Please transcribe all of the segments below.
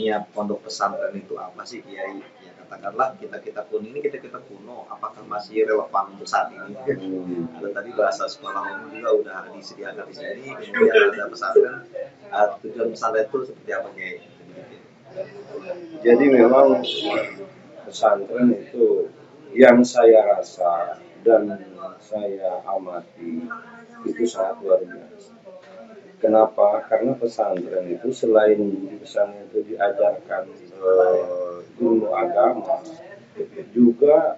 sejatinya pondok pesantren itu apa sih Kiai? Ya katakanlah kita kuno ini kita kuno, apakah masih relevan untuk saat ini? Ada tadi bahasa sekolah umum juga udah disediakan di sini, kemudian ada pesantren. Tujuan pesantren itu seperti apa Kiai? Jadi memang pesantren itu yang saya rasa dan saya amati itu sangat luar biasa. Kenapa? Karena pesantren itu selain di sana itu diajarkan ilmu agama, juga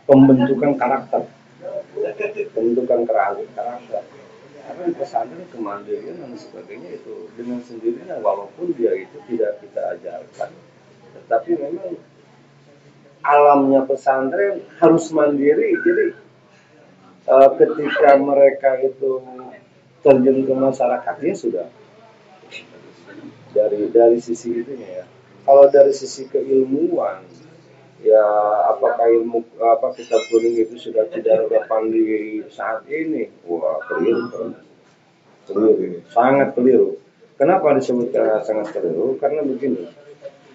pembentukan karakter, karakter. Karena di pesantren kemandirian dan sebagainya itu dengan sendirinya, walaupun dia itu tidak kita ajarkan, tetapi memang alamnya pesantren harus mandiri. Jadi ketika mereka itu terjun ke masyarakatnya sudah dari sisi itunya ya. Kalau dari sisi keilmuan, ya apakah ilmu kitab kuning itu sudah tidak relevan di saat ini? Wah, keliru, sangat keliru. Kenapa disebutkan sangat keliru? Karena begini,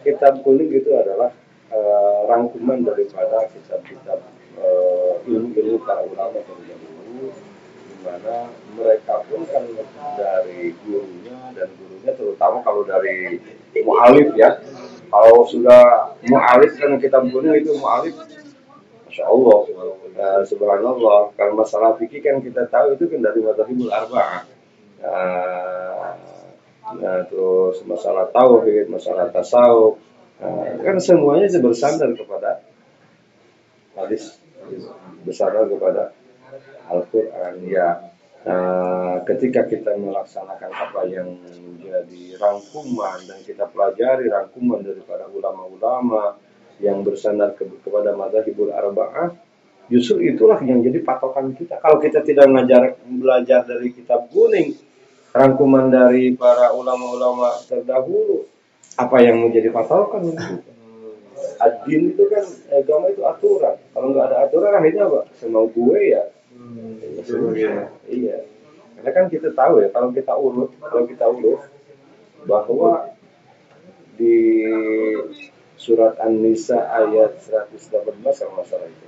kitab kuning itu adalah rangkuman daripada kitab-kitab ilmu-ilmu para ulama terdahulu, di mana mereka pun kan dari gurunya, dan gurunya terutama kalau dari mu'alif ya. Kalau sudah mu'alif kan kitab kuning itu mu'alif, Masya Allah, subhanallah. Kalau masalah fikih kan kita tahu itu kan dari madzhabul arba'ah. Nah, terus masalah tauhid, masalah tasawuf, kan semuanya bersandar kepada hadis, bersandar kepada Al-Quran. Ya, ketika kita melaksanakan apa yang menjadi rangkuman dan kita pelajari rangkuman daripada ulama-ulama yang bersandar kepada madzhabul arba'ah, justru itulah yang jadi patokan kita. Kalau kita tidak belajar dari kitab kuning, rangkuman dari para ulama-ulama terdahulu, apa yang menjadi patokan? Ad-din itu kan, agama itu aturan. Kalau nggak ada aturan, akhirnya apa? Semau gue ya. Iya. Karena kan kita tahu ya, kalau kita urut bahwa di surat An-Nisa ayat 118 sama masalah itu.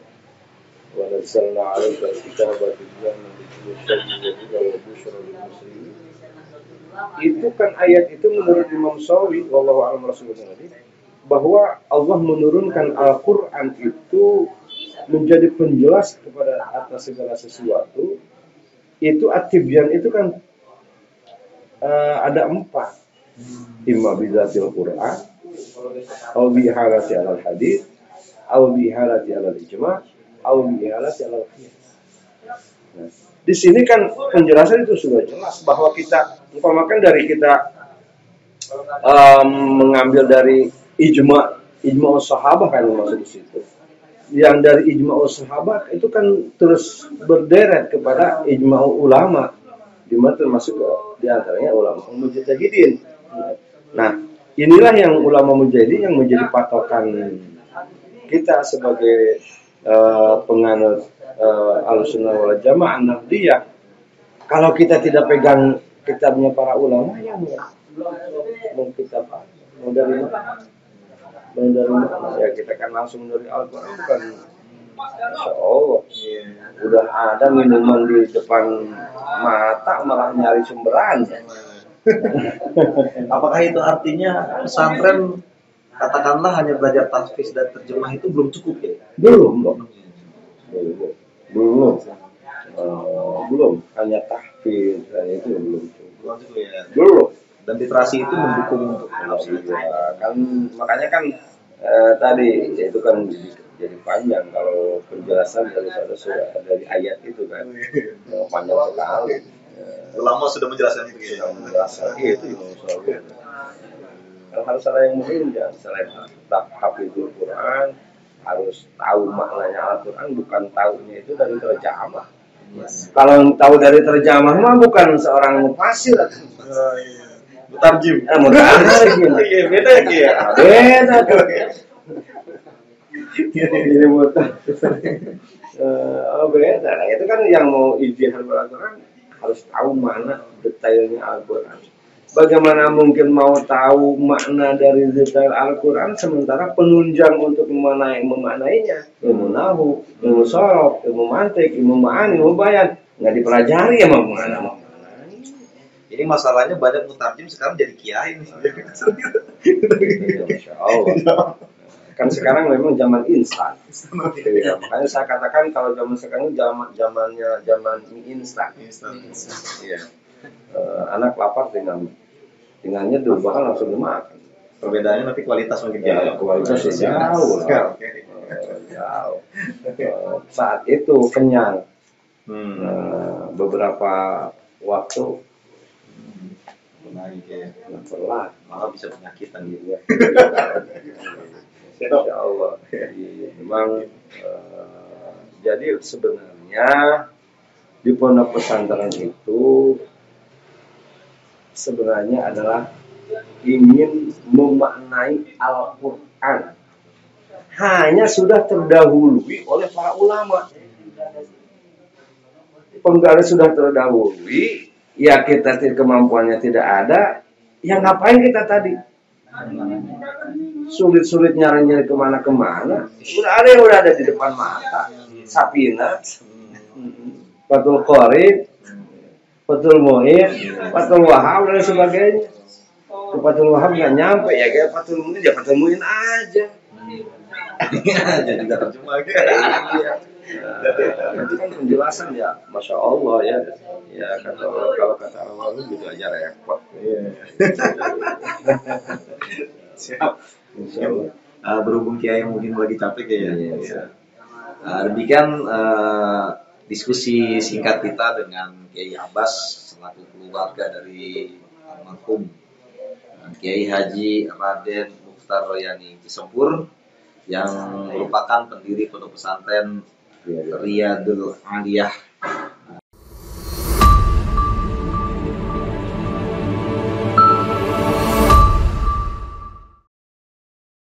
Wa nazzalna 'alaika al-kitaba tibyanan likulli shay'in wa busyra lil muslimin. Itu kan ayat itu menurut Imam Syafi'i wallahu a'lam rasulullah, bahwa Allah menurunkan Al-Quran itu menjadi penjelas kepada atas segala sesuatu. Itu at-tibyan itu kan ada 4. Imma bizatil Quran, atau bihalati alal hadis, atau bihalati alal ijma', atau bihalati alal qiyas. Nah, di sini kan penjelasan itu sudah jelas bahwa kita umpamakan dari kita mengambil dari ijma sahabat kan masuk di situ. Yang dari ijma sahabat itu kan terus berderet kepada ijma ulama, di mana termasuk di antaranya ulama mujtahidin. Nah, inilah yang ulama mujtahidin yang menjadi patokan kita sebagai penganut Ahlussunnah wal Jamaah Nahdiyah. Kalau kita tidak pegang kitabnya para ulama, ya mau kita apa? Mau dari mana? Ya kita kan langsung dari Al-Quran kan. Masya Allah, udah ada minuman di depan mata malah nyari sumberan. Apakah itu artinya pesantren katakanlah hanya belajar tahfiz dan terjemah itu belum cukup ya? Belum. Hanya tahfiz itu belum cukup. Belum. Dan literasi itu mendukung untuk kan makanya kan tadi itu kan jadi panjang kalau penjelasan daripada dari ayat itu kan panjang sekali. Ulama sudah menjelaskan itu ya. Itu harus ada yang mungkin ya, selain hafizul Quran harus tahu maknanya Al-Quran, bukan tahunya itu dari terjemah. Kalau tahu dari terjemah mah bukan seorang mufasir. Mutarjim. Mutarjim. Iya, beda ya Ki ya. Beda. Ini mutarjim. Beda. Nah, itu kan yang mau ijtihad Al-Quran harus tahu mana detailnya Al-Quran. bagaimana mungkin mau tahu makna dari detail Al-Quran sementara penunjang untuk memaknainya ilmu nahu, ilmu sorof, ilmu mantik, ilmu ma'ani, ilmu bayan nggak dipelajari ya mau mana. Ini masalahnya banyak mutarjim sekarang jadi kiai nih. Masya Allah. Kan sekarang memang zaman instan. Ya, makanya saya katakan kalau zaman sekarang zaman mie instan. Iya. Anak lapar tinggalnya dulu bahkan langsung dimakan. Perbedaannya tapi kualitas mungkin Ya, kualitasnya jauh lah. Jauh. Saat itu kenyang. Beberapa waktu naik ya. Telat. Malah bisa penyakitan gitu. Insya Allah. Memang jadi sebenarnya di pondok pesantren itu sebenarnya adalah ingin memaknai Al-Quran. Hanya sudah terdahului oleh para ulama. Penggali sudah terdahului, ya kita kemampuannya tidak ada, ya ngapain kita tadi? Sulit-sulit nyari-nyari kemana-kemana, udah ada di depan mata. Sapina, Fathul Qorib, Fathul Mu'in, Fathul Wahab dan sebagainya. Fathul Wahab nggak nyampe ya kayak Fathul Mu'in, ya Fathul Mu'in aja. Jadi nggak terjemah gitu. Iya. Itu kan penjelasan ya, masya Allah ya. Ya kalau kata Allah itu gitu aja repot. Iya. Siap. Insya Allah. Berhubung Kiai mungkin lagi capek ya. Iya. Demikian diskusi singkat kita dengan Kiai Abbas selaku keluarga dari almarhum Kiai Haji Raden Mukhtar Royani Cisempur yang merupakan pendiri pondok pesantren Riyadul Aliyah